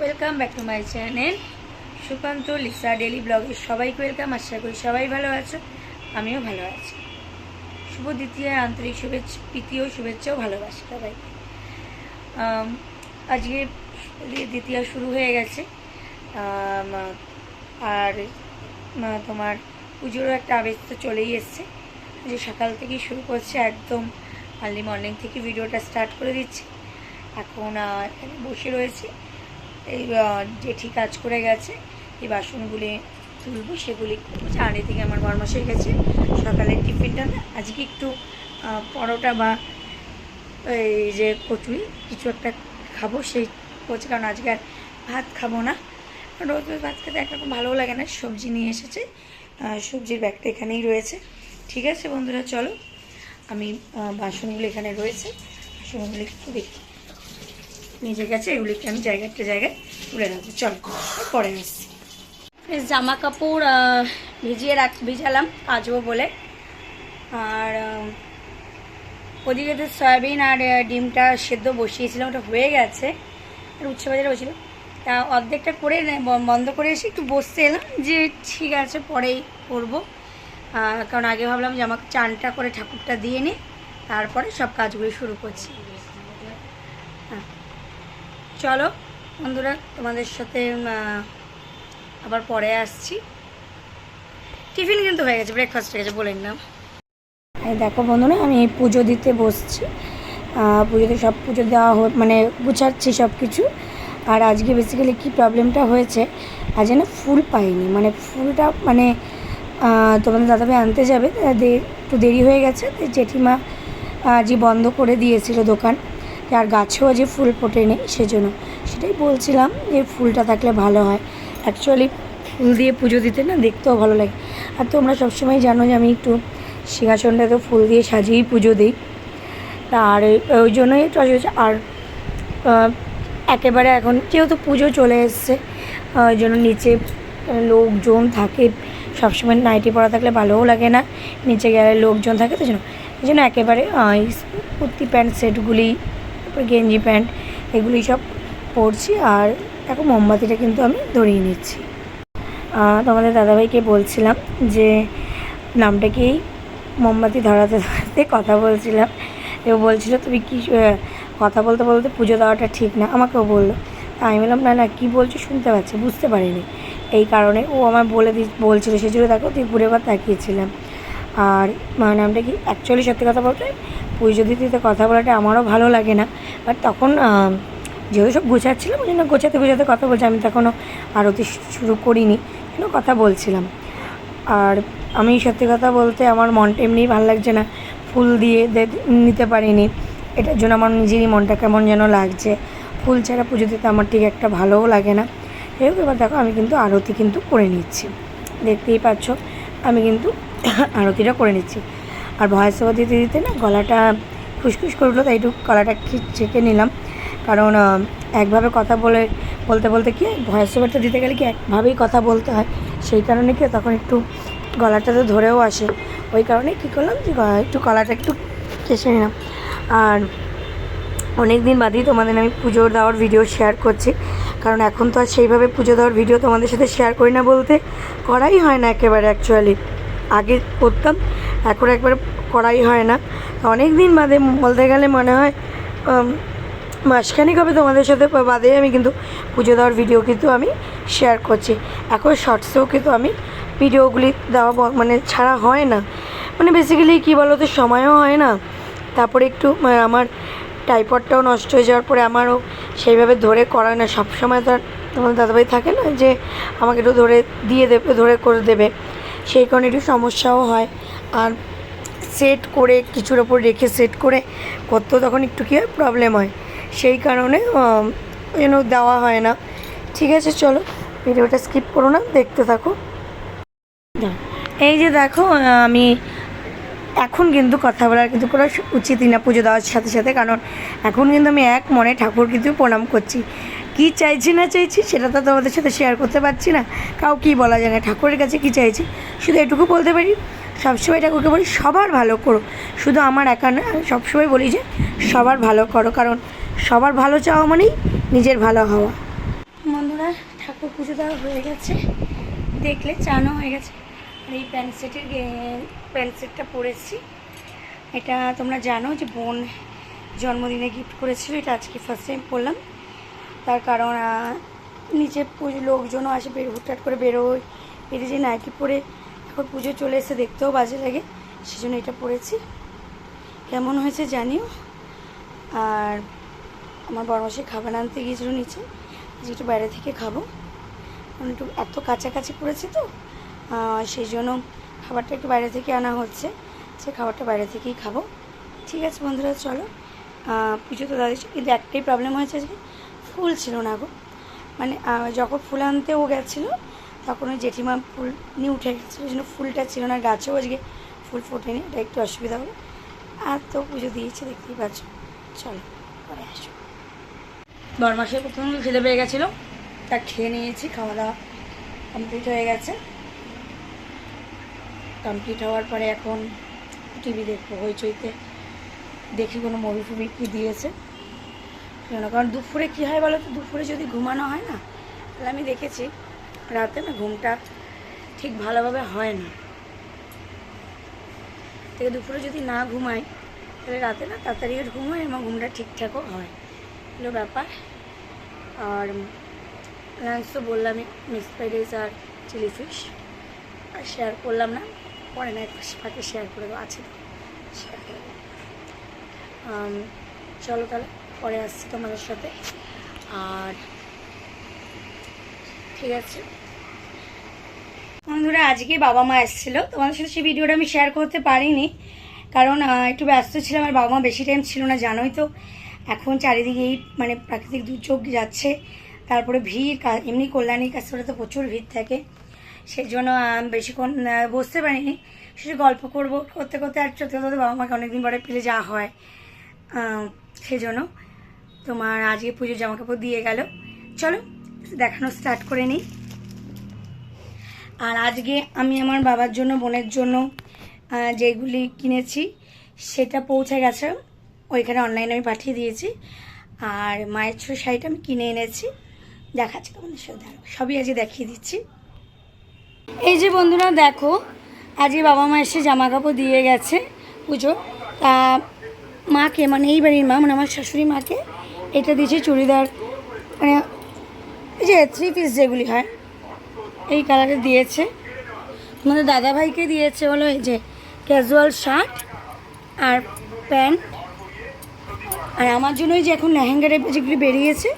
Welcome back to my channel Sukanta Lisa daily ব্লগে সবাইকে welcome. আশা করি সবাই ভালো আছো, আমিও ভালো আছি। শুভ দ্বিতীয় আন্তরিক শুভেচ্ছা, প্রীতি ও শুভেচ্ছা ও ভালোবাসি সবাইকে। আজকে দ্বিতীয় শুরু হয়ে গেছে, আর তোমার পুজোরও একটা আবেগ তো চলেই এসছে। যে সকাল থেকেই শুরু করছে, একদম আর্লি মর্নিং থেকে ভিডিওটা স্টার্ট করে দিচ্ছি। এখন এখানে বসে রয়েছে, এই জেঠি কাজ করে গেছে, এই বাসনগুলি তুলবো, সেগুলি চাঁড়ি থেকে আমার বরমাসে গেছে। সকালের টিফিনটা আজকে একটু পরোটা বা এই যে কচুরি কিছু একটা খাবো, সেই করছে, কারণ আজকে আর ভাত খাবো না। রোজ রোজ ভাত খেতে একরকম ভালোও লাগে না। সবজি নিয়ে এসেছে, সবজির ব্যাগটা এখানেই রয়েছে। ঠিক আছে বন্ধুরা, চলো আমি বাসনগুলো এখানে রয়েছে, বাসনগুলি একটু দেখি নিজে গেছে, এগুলিকে আমি জায়গায় তুলে রাখবো। চল পরে আসছি। জামা কাপড় ভিজালাম কাচবো বলে, আর ওদিকে তো সয়াবিন আর ডিমটা সেদ্ধ বসিয়েছিলাম, ওটা হয়ে গেছে। আর উচ্ছে বাজারে বসিল, তা অর্ধেকটা করে বন্ধ করে এসে একটু বসতে এলাম, যে ঠিক আছে পরেই করবো। কারণ আগে ভাবলাম যে আমাকে চানটা করে ঠাকুরটা দিয়ে নিই, তারপরে সব কাজগুলি শুরু করছি। চলো বন্ধুরা, তোমাদের সাথে আবার পরে আসছি। টিফিন কিন্তু হয়ে গেছে, ব্রেকফাস্ট হয়ে গেছে বলে নিলাম। এই দেখো বন্ধুরা, আমি পুজো দিতে বসছি। পুজোতে সব পুজো দেওয়া মানে গুছাচ্ছি সব কিছু। আর আজকে বেসিক্যালি কী প্রবলেমটা হয়েছে, আজ না ফুল পাইনি, মানে ফুলটা মানে তোমাদের দাদাভাই আনতে যাবে, একটু দেরি হয়ে গেছে। জেঠিমা আজই বন্ধ করে দিয়েছিল দোকান, আর গাছেও যে ফুল ফোটেনি, সেজন্য সেটাই বলছিলাম যে ফুলটা থাকলে ভালো হয়। অ্যাকচুয়ালি ফুল দিয়ে পুজো দিতে না দেখতেও ভালো লাগে। আর তোমরা সবসময় জানো যে আমি একটু সিংহাসনটাকে ফুল দিয়ে সাজিয়েই পুজো দিই, আর ওই জন্যই একটু অসুবিধা। আর একেবারে এখন যেহেতু পুজো চলে এসছে, ওই জন্য নিচে লোকজন থাকে, সবসময় নাইটি পরা থাকলে ভালোও লাগে না, নিচে গেলে লোকজন থাকে, তো এই জন্য একেবারে কুর্তি প্যান্ট সেটগুলি, তারপর গেঞ্জি প্যান্ট এগুলি সব পরছি। আর এখন মোমবাতিটা কিন্তু আমি ধরিয়ে নিচ্ছি। তোমাদের দাদাভাইকে বলছিলাম যে নামটাকেই মোমবাতি ধরাতে ধরাতে কথা বলছিলাম, ও বলছিল তুমি কি কথা বলতে বলতে পুজো দেওয়াটা ঠিক না, আমাকেও বললো। আমি বললাম না কী বলছো শুনতে পাচ্ছি, বুঝতে পারিনি, এই কারণে ও আমার বলছিল, সেজন্য দেখো তুই ঘুরে বার তাকিয়েছিলাম। আর নামটা কি অ্যাকচুয়ালি সত্যি কথা বলতে পুজো দিতে কথা বলাটা আমারও ভালো লাগে না, বাট তখন যেহেতু সব গোছাচ্ছিলাম, ওই জন্য গোছাতে কথা বলছি। আমি তখনও আরতি শুরু করিনি, কেন কথা বলছিলাম। আর আমি সত্যি কথা বলতে আমার মনটা এমনিই ভালো লাগছে না, ফুল দিয়ে নিতে পারিনি, এটার জন্য আমার নিজেরই মনটা কেমন যেন লাগছে। ফুল ছাড়া পুজো দিতে আমার ঠিক একটা ভালোও লাগে না। এই এবার দেখো আমি কিন্তু আরতি কিন্তু করে নিচ্ছি, দেখতেই পাচ্ছ আমি কিন্তু আরতিটা করে নিচ্ছি। আর ভয়েস ওভার দিতে দিতে না গলাটা খুসখুস করে উঠলো, তাই একটু গলাটা ছেঁকে নিলাম। কারণ একভাবে কথা বলতে কি ভয়েস ওভারটা দিতে গেলে কি একভাবেই কথা বলতে হয়, সেই কারণে কি তখন একটু গলাটা তো ধরেও আসে। ওই কারণে কী করলাম যে একটু গলাটা একটু কেসে নিলাম। আর অনেক দিন বাদেই তোমাদের আমি পুজো দেওয়ার ভিডিও শেয়ার করছি, কারণ এখন তো আর সেইভাবে পুজো দেওয়ার ভিডিও তোমাদের সাথে শেয়ার করি না, বলতে করাই হয় না একেবারে। অ্যাকচুয়ালি আগে করতাম, এখন একবারে করাই হয় না। অনেক দিন বাদে বলতে গেলে মনে হয় মাসখানেক হবে তোমাদের সাথে বাদে আমি কিন্তু পুজো দেওয়ার ভিডিও কিন্তু আমি শেয়ার করছি। এখন শর্টসেও কিন্তু আমি ভিডিওগুলি দেওয়া মানে ছাড়া হয় না, মানে বেসিক্যালি কী বলো তো সময়ও হয় না, তারপরে একটু আমার টাইপডটাও নষ্ট হয়ে যাওয়ার পরে আমারও সেইভাবে ধরে করা না। সবসময় তো আর তোমাদের দাদাভাই থাকে না যে আমাকে একটু ধরে দিয়ে দেবে, ধরে করে দেবে, সেই কারণে একটু সমস্যাও হয়। আর সেট করে কিছুর ওপর রেখে সেট করে করতে তখন একটু কী হয় প্রবলেম হয়, সেই কারণে যেন দেওয়া হয় না। ঠিক আছে চলো ভিডিওটা স্কিপ করো না, দেখতে থাকো। এই যে দেখো আমি এখন কিন্তু কথা বলার কিন্তু করা উচিতই না পুজো দেওয়ার সাথে সাথে, কারণ এখন কিন্তু আমি এক মনে ঠাকুর কিন্তু প্রণাম করছি। কি চাইছি না চাইছি সেটা তো তোমাদের সাথে শেয়ার করতে পারছি না, কাউ কী বলা যায় না। ঠাকুরের কাছে কী চাইছি শুধু এটুকু বলতে পারি, সবসময় ঠাকুরকে বলি সবার ভালো করো, শুধু আমার একা না, সবসময় বলি যে সবার ভালো করো, কারণ সবার ভালো চাওয়া মানেই নিজের ভালো হওয়া। বন্ধুরা ঠাকুর পুজো দেওয়া হয়ে গেছে, দেখলে চানো হয়ে গেছে। আর এই প্যান্ট সেটটা পরেছি, এটা তোমরা জানো যে বোন জন্মদিনে গিফট করেছিল, এটা আজকে ফার্স্ট টাইম পরলাম। তার কারণ নিচে লোকজনও আসে, হুটহাট করে বেরোয়, এটা যে নাইটি পরে এখন পুজো চলে এসে দেখতেও বাজে লাগে, সেজন্য এটা পরেছি। কেমন হয়েছে জানিও। আর আমার বড়মাসি খাবার আনতে গিয়েছিল নিচে, যে একটু বাইরে থেকে খাবো, কারণ একটু এত কাছাকাছি পড়েছি তো, সেই জন্য খাবারটা একটু বাইরে থেকে আনা হচ্ছে, সে খাবারটা বাইরে থেকেই খাবো। ঠিক আছে বন্ধুরা, চলো। পুজো তো দাঁড়িয়েছে, কিন্তু একটাই প্রবলেম হয়েছে, যে ফুল ছিল না গো। মানে যখন ফুল আনতে ও গেছিলো তখন ওই জেঠিমা ফুল নিয়ে উঠে গেছিলো, ওই জন্য ফুলটা ছিল না, গাছেও আজকে ফুল ফোটেনি, এটা একটু অসুবিধা হলো। আর তো পুজো দিয়েছে, দেখতেই পাচ্ছ। চলো পরে আসো। বড়মাসের প্রথম খেতে পেয়ে গেছিলো, তা খেয়ে নিয়েছি, খাওয়া দাওয়া কমপ্লিট হয়ে গেছে। কমপ্লিট হওয়ার পরে এখন টিভি দেখবো, হইচইতে দেখি কোনো মুভি ফুভি কী দিয়েছে কেন। কারণ দুপুরে কী হয় বলো তো, দুপুরে যদি ঘুমানো হয় না, তাহলে আমি দেখেছি রাতে না ঘুমটা ঠিক ভালোভাবে হয় না। থেকে দুপুরে যদি না ঘুমাই তাহলে রাতে না তাড়াতাড়ি ঘুম হয় এবং ঘুমটা ঠিকঠাকও হয়, এগুলো ব্যাপার। আর লাঞ্চ তো বললামই, মিক্সড ফ্রাইড রাইস আর চিলি ফিশ, আর শেয়ার করলাম না, পরে না পাখি শেয়ার করে দেবো, আছে তো শেয়ার করে দেবো। চলো তাহলে পরে আসছি তোমাদের সাথে। আর ঠিক আছে বন্ধুরা, আজকে বাবা মা এসেছিলো, তোমাদের সাথে সেই ভিডিওটা আমি শেয়ার করতে পারিনি, কারণ একটু ব্যস্ত ছিলাম। আর বাবা মা বেশি টাইম ছিল না, জানোই তো এখন চারিদিকেই মানে প্রাকৃতিক দুর্যোগ যাচ্ছে, তারপরে ভিড়, এমনি কল্যাণীর কাছে তো প্রচুর ভিড় থাকে, সেই জন্য বেশিক্ষণ বসতে পারিনি। সেটা গল্প করতে করতে আর সত্যি কথা বাবা মাকে অনেকদিন পরে পেলে যা হয়, সেই জন্য তোমার আজকে পুজোর জামাকাপড় দিয়ে গেল। চলো দেখানো স্টার্ট করে নিই। আর আজকে আমি আমার বাবার জন্য, বোনের জন্য যেগুলি কিনেছি সেটা পৌঁছে গেছে ওইখানে, অনলাইনে আমি পাঠিয়ে দিয়েছি। আর মায়ের ছোটো শাড়িটা আমি কিনে এনেছি, দেখাচ্ছি তোমাদের সাথে, সবই আজকে দেখিয়ে দিচ্ছি। এই যে বন্ধুরা দেখো, আজকে বাবা মা এসে জামা কাপড় দিয়ে গেছে পুজো। তা মাকে, মানে এই বাড়ির মা, মানে আমার শাশুড়ি মাকে এটা দিয়েছে চুড়িদার, মানে এই যে 3 পিস যেগুলি হয় এই কালারে দিয়েছে। আমাদের দাদাভাইকে দিয়েছে হলো এই যে ক্যাজুয়াল শার্ট আর প্যান্ট। আর আমার জন্য এই যে এখন লেহেঙ্গা টাইপের যেগুলি বেরিয়েছে,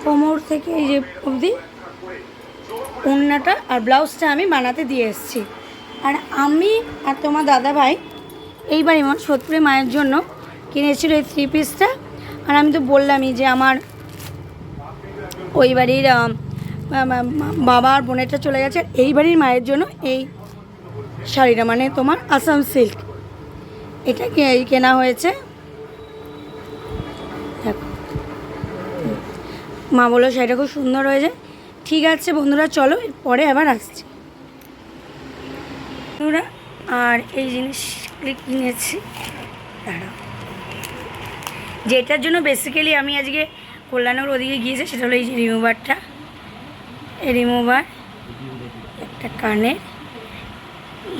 কোমর থেকে এই যে অবধি ওড়নাটা আর ব্লাউজটা আমি বানাতে দিয়ে এসেছি। আর আমি আর তোমার দাদাভাই এইবারই আমার সোদপুরে মায়ের জন্য কিনেছিল এই 3 পিসটা। আর আমি তো বললামই যে আমার ওই বাড়ির বাবা আর বোনেরটা চলে গেছে, এই বাড়ির মায়ের জন্য এই শাড়িটা, মানে তোমার আসাম সিল্ক, এটা কেনা হয়েছে। দেখো মা বললো শাড়িটা খুব সুন্দর হয়েছে। ঠিক আছে বন্ধুরা, চলো পরে আবার আসছি বন্ধুরা। আর এই জিনিসগুলি কিনেছি, দাঁড়াও, যেটার জন্য বেসিক্যালি আমি আজকে কল্যাণের ওদিকে গিয়েছি সেটা হলো এই যে রিমুভারটা, এই রিমুভার, একটা কানের,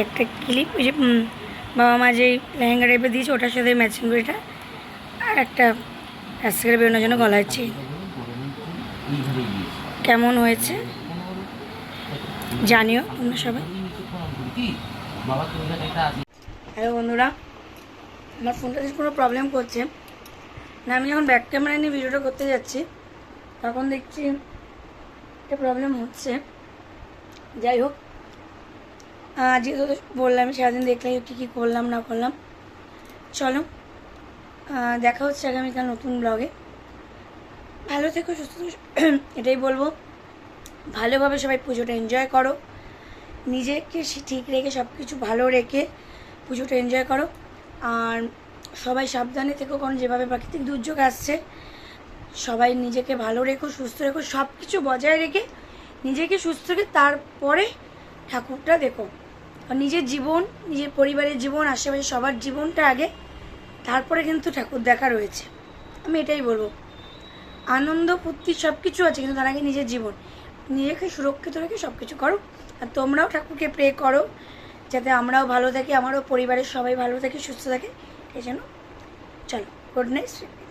একটা ক্লিপ, ওই যে বাবা মা যে লেহেঙ্গা টাইপের দিয়েছে ওটার সাথে ম্যাচিং করে এটা, আর একটা রাস্তা করে বেরোনোর জন্য গলার চেন। কেমন হয়েছে জানিও তোমরা সবাই। হ্যালো বন্ধুরা, আমার ফোনটা কোনো প্রবলেম করছে না, আমি যখন ব্যাক ক্যামেরা নিয়ে ভিডিওটা করতে যাচ্ছি তখন দেখছি একটা প্রবলেম হচ্ছে। যাই হোক, যেহেতু বললাম সারাদিন দেখলে কী কী করলাম না করলাম। চলো দেখা হচ্ছে আগামীকাল নতুন ব্লগে। ভালো থেকো, সুস্থ এটাই বলবো। ভালোভাবে সবাই পুজোটা এনজয় করো, নিজেকে ঠিক রেখে সব কিছু ভালো রেখে পুজোটা এনজয় করো। আর সবাই সাবধানে থেকো, কারণ যেভাবে প্রাকৃতিক দুর্যোগ আসছে, সবাই নিজেকে ভালো রেখো, সুস্থ রেখো, সব কিছু বজায় রেখে নিজেকে সুস্থ রেখে তারপরে ঠাকুরটা দেখো। আর নিজের জীবন, নিজের পরিবারের জীবন, আশেপাশে সবার জীবনটা আগে, তারপরে কিন্তু ঠাকুর দেখা রয়েছে। আমি এটাই বলবো। আনন্দ ফুর্তি সব কিছু আছে, কিন্তু তার আগে নিজের জীবন, নিজেকে সুরক্ষিত রেখে সব কিছু করো। আর তোমরাও ঠাকুরকে প্রে করো যাতে আমরাও ভালো থাকি, আমারও পরিবারের সবাই ভালো থাকে, সুস্থ থাকে, এই জন্য। চলো, গুড নাইট।